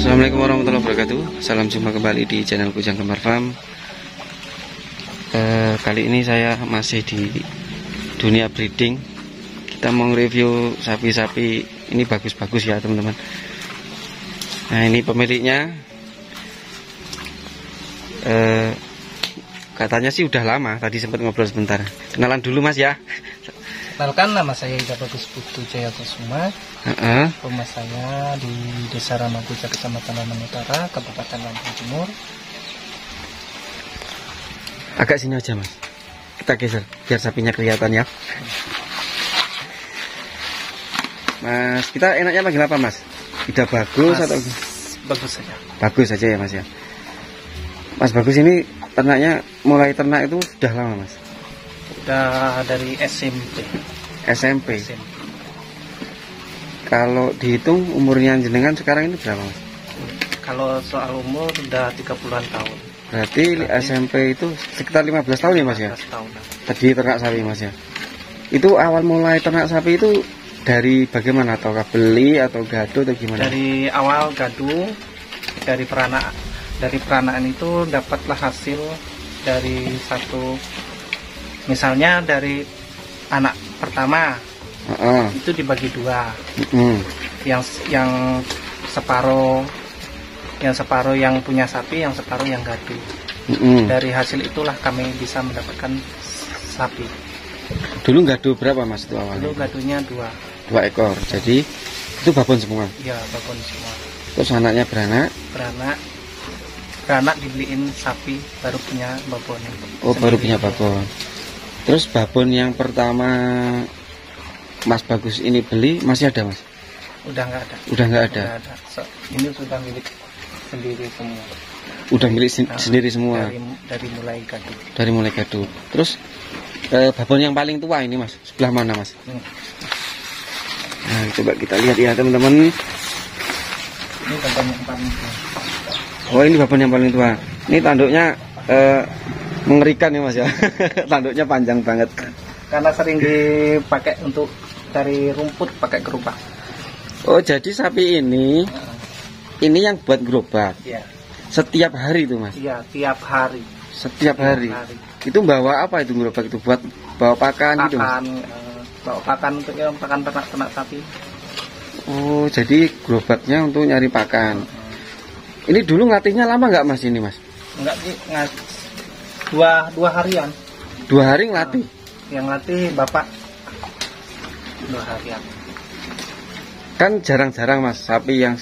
Assalamualaikum warahmatullahi wabarakatuh. Salam jumpa kembali di channel Kujang Kembar Farm. Kali ini saya masih di dunia breeding. Kita mau review sapi-sapi ini bagus-bagus ya teman-teman. Nah ini pemiliknya, katanya sih udah lama. Tadi sempat ngobrol sebentar. Kenalan dulu mas ya. Kenalkan, nama saya Ida Bagus Putu Jaya Kusuma. Rumah saya di Desa Ramapuja, Kecamatan Lampung Utara, Kabupaten Lampung Timur. Agak sini aja mas, kita geser biar sapinya kelihatan ya. Mas, kita enaknya panggil apa mas? Ida Bagus mas, atau Bagus saja? Bagus saja ya mas ya. Mas Bagus ini ternaknya mulai ternak itu sudah lama mas? Udah dari SMP. Kalau dihitung umurnya jenengan sekarang ini berapa mas? Kalau soal umur udah 30-an tahun. Berarti SMP itu sekitar 15 tahun ya mas ya? 15 tahun. Tadi ternak sapi mas ya? Itu awal mulai ternak sapi itu dari bagaimana? Ataukah beli atau gado atau gimana? Dari awal gado, dari peranaan itu dapatlah hasil dari satu, misalnya dari anak pertama itu dibagi dua, yang separuh yang punya sapi, yang separuh yang gado. Dari hasil itulah kami bisa mendapatkan sapi. Dulu gado berapa mas itu awalnya? Dulu gadonya dua ekor, jadi itu babon semua? Iya, babon semua. Terus anaknya beranak dibeliin sapi, baru punya babon. Oh baru punya babon. Terus babon yang pertama Mas Bagus ini beli masih ada mas? Udah nggak ada. Udah nggak ada. Ini sudah milik sendiri semua. Udah milik sendiri semua. Dari mulai gado. Dari mulai gado. Terus babon yang paling tua ini mas, sebelah mana mas? Nah coba kita lihat ya teman-teman. Ini babon yang paling tua. Oh ini babon yang paling tua. Ini tanduknya mengerikan ya mas ya. Tanduknya panjang banget. Karena sering dipakai untuk cari rumput pakai gerobak. Oh jadi sapi ini yang buat gerobak. Iya. Setiap hari itu mas? Iya, tiap hari. Setiap hari. Itu bawa apa itu gerobak itu? Buat bawa pakan gitu mas? Bawa pakan untuk pakan ternak sapi. Oh jadi gerobaknya untuk nyari pakan. Ini dulu ngelatihnya lama nggak mas ini mas? Enggak sih, dua harian. 2 hari ngelatih? Yang latih bapak 2 harian. Kan jarang-jarang mas sapi yang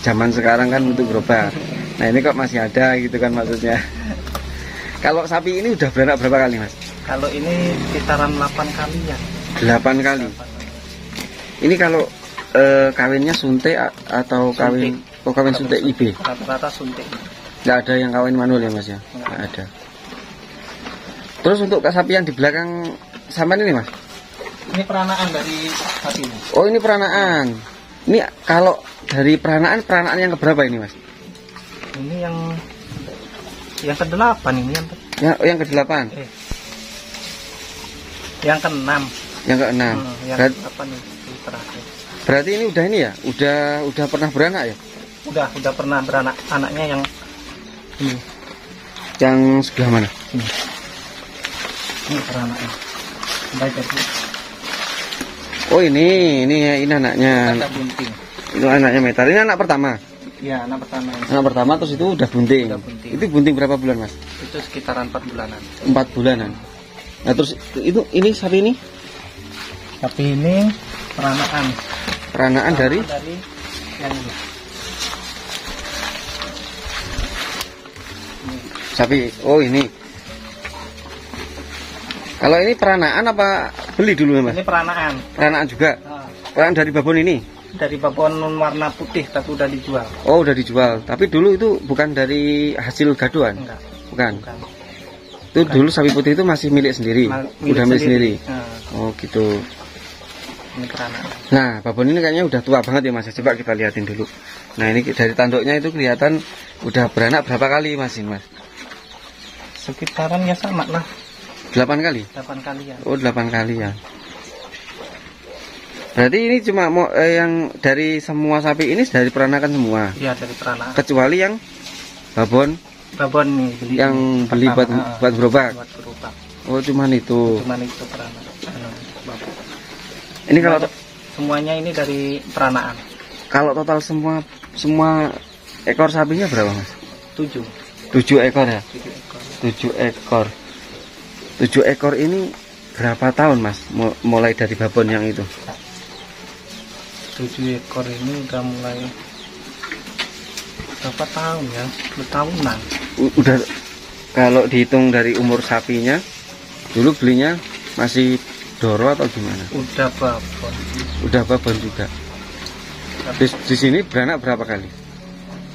zaman sekarang kan untuk gerobak. Nah ini kok masih ada gitu kan maksudnya. Kalau sapi ini udah beranak berapa kali mas? Kalau ini sekitaran 8 kali ya. 8 kali. Ini kalau kawinnya suntik atau kawin? Oh kawin suntik IB. Rata-rata suntik. Nggak ada yang kawin manual ya mas ya? Nggak ada. Terus untuk sapi yang di belakang sama ini mas? Ini peranaan dari sapi. Oh ini peranaan. Ini kalau dari peranaan yang keberapa ini mas? Ini yang ke-8 ini yang ke-8. Yang ke-6. Yang ke-6. Yang ke-8 ini terakhir. Berarti ini udah ini ya? Udah pernah beranak ya? Udah pernah beranak. Anaknya yang ini. Yang sebelah mana? Ini peranaknya. Baik tadi. Oh ini anaknya. Ada bunting. Itu anaknya Metar. Ini anak pertama. Iya, anak pertama. Anak pertama terus itu udah bunting. Itu bunting berapa bulan mas? Itu sekitaran 4 bulanan. 4 bulanan. Nah terus ini sapi ini? Sapi ini peranaan. Peranaan dari yang ini. Sapi. Oh ini. Kalau ini peranaan apa beli dulu Mas? Ini peranaan. Peranaan juga. Nah, Peranaan dari babon ini. dari babon warna putih tapi udah dijual. Oh, udah dijual. Tapi dulu itu bukan dari hasil gaduhan. Enggak. Bukan. Bukan. Itu dulu sapi putih itu masih milik sendiri. Udah milik sendiri. Nah, Oh, gitu. ini peranaan. Nah, babon ini kayaknya udah tua banget ya Mas. Coba kita liatin dulu. Nah, ini dari tanduknya itu kelihatan udah beranak berapa kali Mas ini Mas? Sekitaran ya sama lah. 8 kali? 8 kali ya. Oh, 8 kali ya. Berarti ini cuma yang dari semua sapi ini dari peranakan semua. Iya, dari peranaan. Kecuali yang babon Babon nih beli yang beli buat gerobak. buat gerobak. Oh, cuman itu. Cuman itu peranaan. Babon. Ini kalau Semuanya ini dari peranaan. kalau total semua ekor sapinya berapa Mas? 7. 7 ekor ya? 7 ekor. 7 ekor. 7 ekor ini berapa tahun Mas? Mulai dari babon yang itu? 7 ekor ini udah mulai berapa tahun ya? 10 tahunan. Udah, kalau dihitung dari umur sapinya, dulu belinya masih doro atau gimana? Udah babon. Udah babon juga. Di sini beranak berapa kali?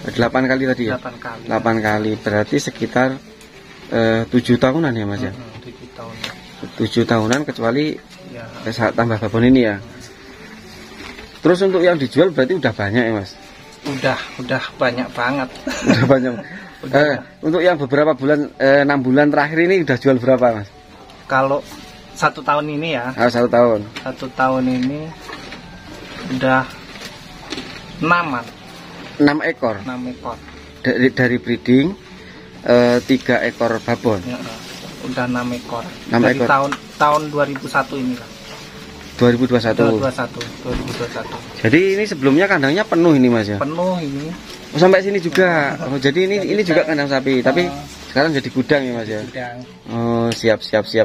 8 kali tadi ya? 8 kali. 8 kali, berarti sekitar 7 tahunan ya Mas ya? 7 tahun. 7 tahunan kecuali Ya. saat tambah babon ini ya. Terus untuk yang dijual berarti udah banyak ya Mas? Udah banyak banget. Udah banyak. Untuk yang beberapa bulan 6 bulan terakhir ini udah jual berapa Mas? Kalau 1 tahun ini ya. 1 tahun. 1 tahun ini udah 6 ekor. 6 ekor. Dari breeding 3 ekor babon. Ya, udah 6 ekor. 6 Dari ekor. tahun 2001 ini lah. 2021. 2021. Jadi ini sebelumnya kandangnya penuh ini Mas ya? Penuh ini. Oh, sampai sini juga. Oh, jadi ini juga kandang sapi, tapi sekarang jadi gudang ya Mas ya? Gudang. Oh, siap. Jadi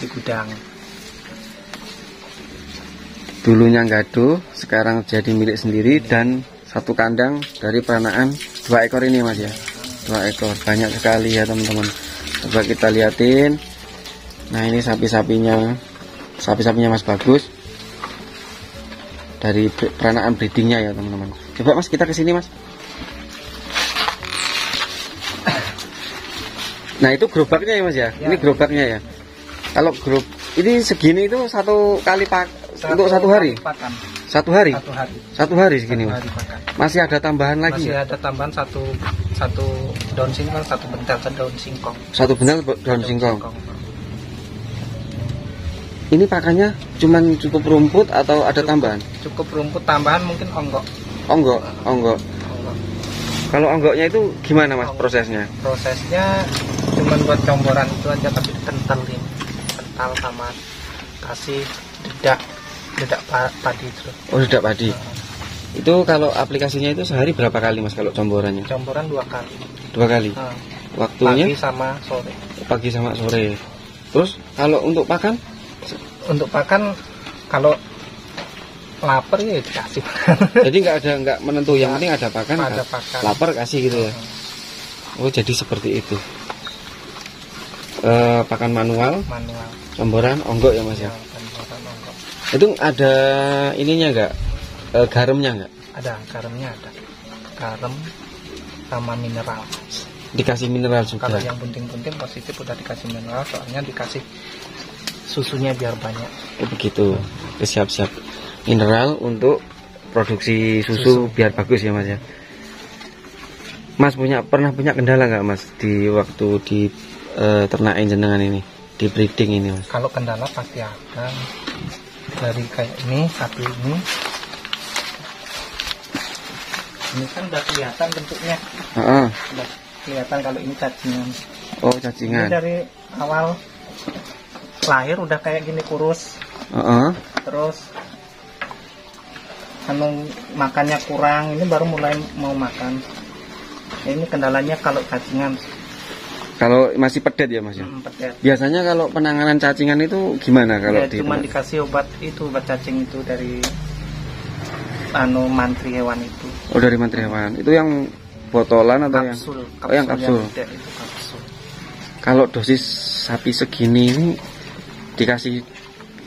gudang. Dulunya ngadu, sekarang jadi milik sendiri dan satu kandang dari peranaan 2 ekor ini Mas ya? 2 ekor, banyak sekali ya teman-teman. Coba kita liatin. Nah, ini sapi-sapinya Mas bagus. Dari peranaan breedingnya ya teman-teman. Coba Mas kita kesini Mas. Nah, itu gerobaknya ya Mas ya? Ini gerobaknya ya. Kalau ini segini itu untuk 1 hari? Pakan. 1 hari? 1 hari. 1 hari segini 1 Mas. hari pakan. Masih ada tambahan lagi? Masih ada tambahan satu daun singkong, 1 bentel daun singkong. 1 benang daun singkong. Ini pakannya cuman cukup rumput atau ada tambahan? Cukup rumput, tambahan mungkin onggok. Onggok. Kalau onggoknya itu gimana Mas prosesnya? Prosesnya cuman buat comboran itu aja, tapi dikentalin. Kental sama kasih dedak padi terus. Oh, dedak padi. Itu kalau aplikasinya itu sehari berapa kali Mas kalau comborannya? Comboran 2 kali. 2 kali. Waktunya? Pagi sama sore. Terus kalau untuk pakan? Untuk pakan kalau lapar ya dikasih. Jadi nggak menentu, yang penting ada pakan. Ada pakan. Lapar kasih gitu ya. Oh, jadi seperti itu. Pakan manual. Comboran onggok ya Mas ya. Comboran onggok. Itu ada ininya nggak? Garamnya nggak? Ada, garamnya ada. Garam sama mineral. Dikasih mineral juga. Kalau yang bunting-bunting positif udah dikasih mineral, soalnya dikasih susunya biar banyak. Oh, begitu. Siap-siap. Mineral untuk produksi susu biar bagus ya Mas ya. Mas pernah punya kendala nggak Mas di waktu di ternakin jenengan ini, di breeding ini Mas? Kalau kendala pasti ada. Dari kayak ini, sapi ini kan udah kelihatan bentuknya. Udah kelihatan kalau ini cacingan. Oh, cacingan. Ini dari awal lahir udah kayak gini kurus. Terus makannya kurang, ini baru mulai mau makan. Ini kendalanya kalau cacingan. Kalau masih pedet ya Mas ya? Pedet. Biasanya kalau penanganan cacingan itu gimana kalau ya, cuma dikasih obat cacing itu dari mantri hewan itu. Oh, dari mantri hewan. Itu yang botolan atau kapsul, yang kapsul? Itu kapsul. Kalau dosis sapi segini ini dikasih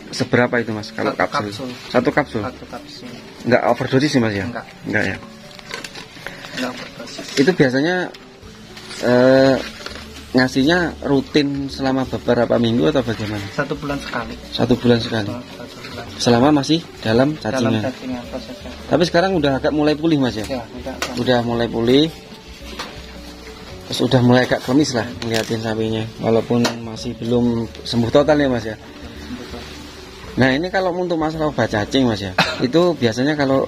seberapa itu Mas? Kalau kapsul? Satu kapsul. Enggak overdosis sih Mas ya? Enggak ya. Enggak overdosis. Itu biasanya ngasihnya rutin selama beberapa minggu atau bagaimana? 1 bulan sekali. 1 bulan sekali. 1 bulan. Selama masih dalam cacingan. Prosesnya. Tapi sekarang udah agak mulai pulih Mas ya? Ya, udah mulai pulih. Terus udah mulai agak klemis lah ngeliatin sapinya, walaupun masih belum sembuh total ya Mas ya. Nah ini kalau untuk masalah obat cacing Mas ya, itu biasanya kalau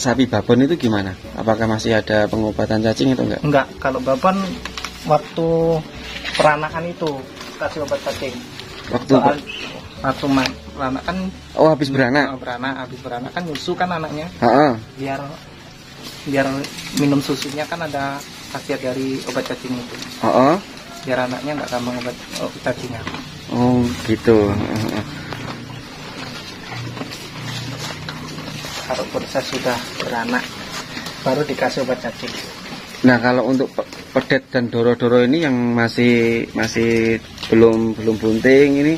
sapi babon itu gimana? Apakah masih ada pengobatan cacing atau enggak? Enggak, kalau babon waktu peranakan itu kasih obat cacing. Waktu peranakan. Oh habis beranak? Habis beranak kan nyusu kan anaknya. Biar minum susunya kan ada khasiat dari obat cacing itu. Biar anaknya nggak gampang obat cacingnya. Oh gitu. Kalau proses sudah beranak baru dikasih obat cacing. Nah kalau untuk pedet dan doro-doro ini yang masih belum bunting ini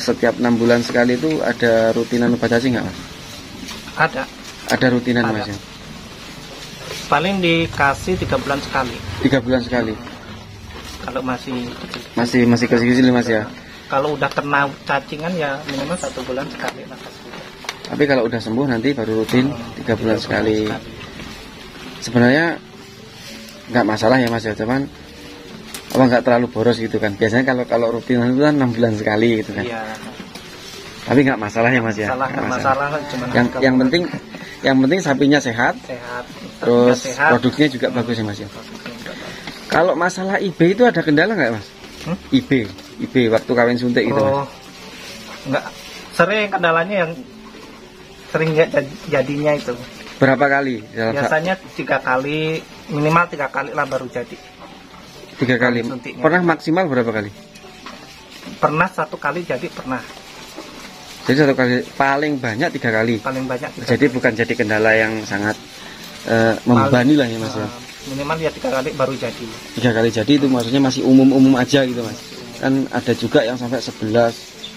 setiap 6 bulan sekali itu ada rutinan obat cacing nggak Mas? Ada rutinan Mas ya? Paling dikasih 3 bulan sekali. 3 bulan sekali. Kalau masih kecil-kecil Mas ya. Kalau udah kena cacingan ya minimal 1 bulan sekali lah. Tapi kalau udah sembuh nanti baru rutin 3 bulan sekali. Sebenarnya nggak masalah ya Mas ya, cuman apa nggak terlalu boros gitu kan. Biasanya kalau rutin itu kan 6 bulan sekali gitu kan. Iya. Tapi nggak masalah ya Mas ya. Masalah. Yang penting sapinya sehat. Terus produknya juga bagus ya Mas ya. Kalau masalah IB itu ada kendala nggak Mas? IB waktu kawin suntik gitu Mas? Nggak, sering kendalanya yang sering jadinya itu. Berapa kali? Biasanya 3 kali, minimal 3 kali lah baru jadi. 3 kali. Pernah maksimal berapa kali? Pernah 1 kali jadi pernah. Jadi 1 kali, paling banyak 3 kali. Paling banyak. Jadi bukan jadi kendala yang sangat membebani lah ya Mas ya. Minimal ya 3 kali baru jadi. 3 kali jadi itu maksudnya masih umum aja gitu Mas. Kan ada juga yang sampai 11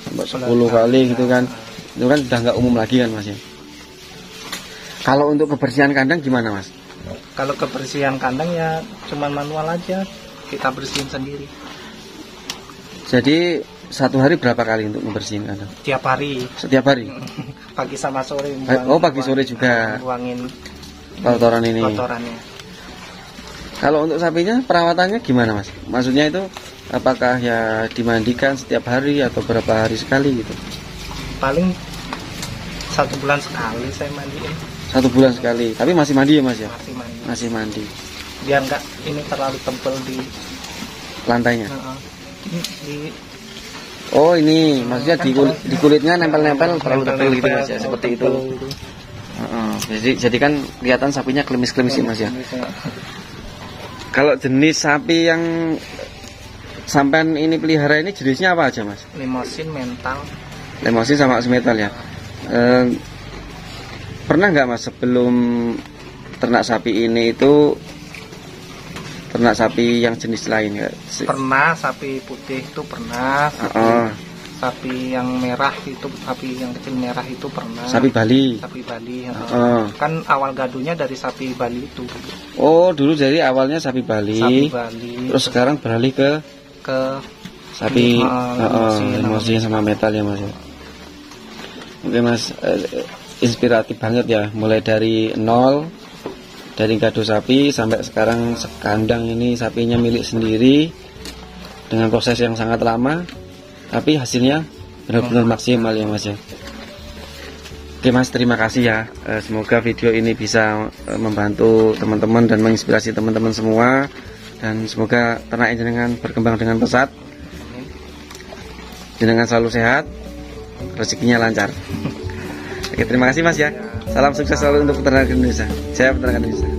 sampai 10 kali gitu kan. Itu kan udah nggak umum lagi kan Mas ya. Kalau untuk kebersihan kandang gimana Mas? Kalau kebersihan kandang ya cuman manual aja, kita bersihin sendiri. Jadi 1 hari berapa kali untuk membersihin kandang? Tiap hari. Setiap hari? Pagi sama sore. Pagi sore juga. Buangin kotoran ini. Kotorannya. Kalau untuk sapinya perawatannya gimana Mas? Maksudnya itu apakah ya dimandikan setiap hari atau berapa hari sekali gitu? Paling 1 bulan sekali saya mandiin. 1 bulan sekali, tapi masih mandi ya Mas ya? Masih mandi. Biar nggak ini terlalu tebal di lantainya. Oh ini maksudnya di kulitnya nempel-nempel terlalu tebal gitu Mas ya, seperti itu. Jadi kan kelihatan sapinya klemis-klemis Mas ya. Kalau jenis sapi yang sampean ini pelihara ini jenisnya apa aja Mas? Limosin, mental. Limosin sama semetal ya. Pernah nggak Mas sebelum ternak sapi ini itu ternak sapi yang jenis lain nggak? Pernah, sapi putih itu pernah. Sapi yang merah itu, sapi yang kecil merah itu pernah. Sapi Bali. Kan awal gadunya dari sapi Bali itu. Oh dulu jadi awalnya sapi Bali. Terus sekarang beralih ke sapi limosin sama metal ya Mas. Oke Mas, inspiratif banget ya, mulai dari nol, dari gado sapi sampai sekarang sekandang ini sapinya milik sendiri dengan proses yang sangat lama, tapi hasilnya benar-benar maksimal ya Mas ya. Oke Mas, terima kasih ya. Semoga video ini bisa membantu teman-teman dan menginspirasi teman-teman semua, dan semoga ternak jenengan berkembang dengan pesat, jenengan selalu sehat, rezekinya lancar. Oke, terima kasih Mas ya. Salam sukses selalu untuk peternak Indonesia. Saya peternak Indonesia.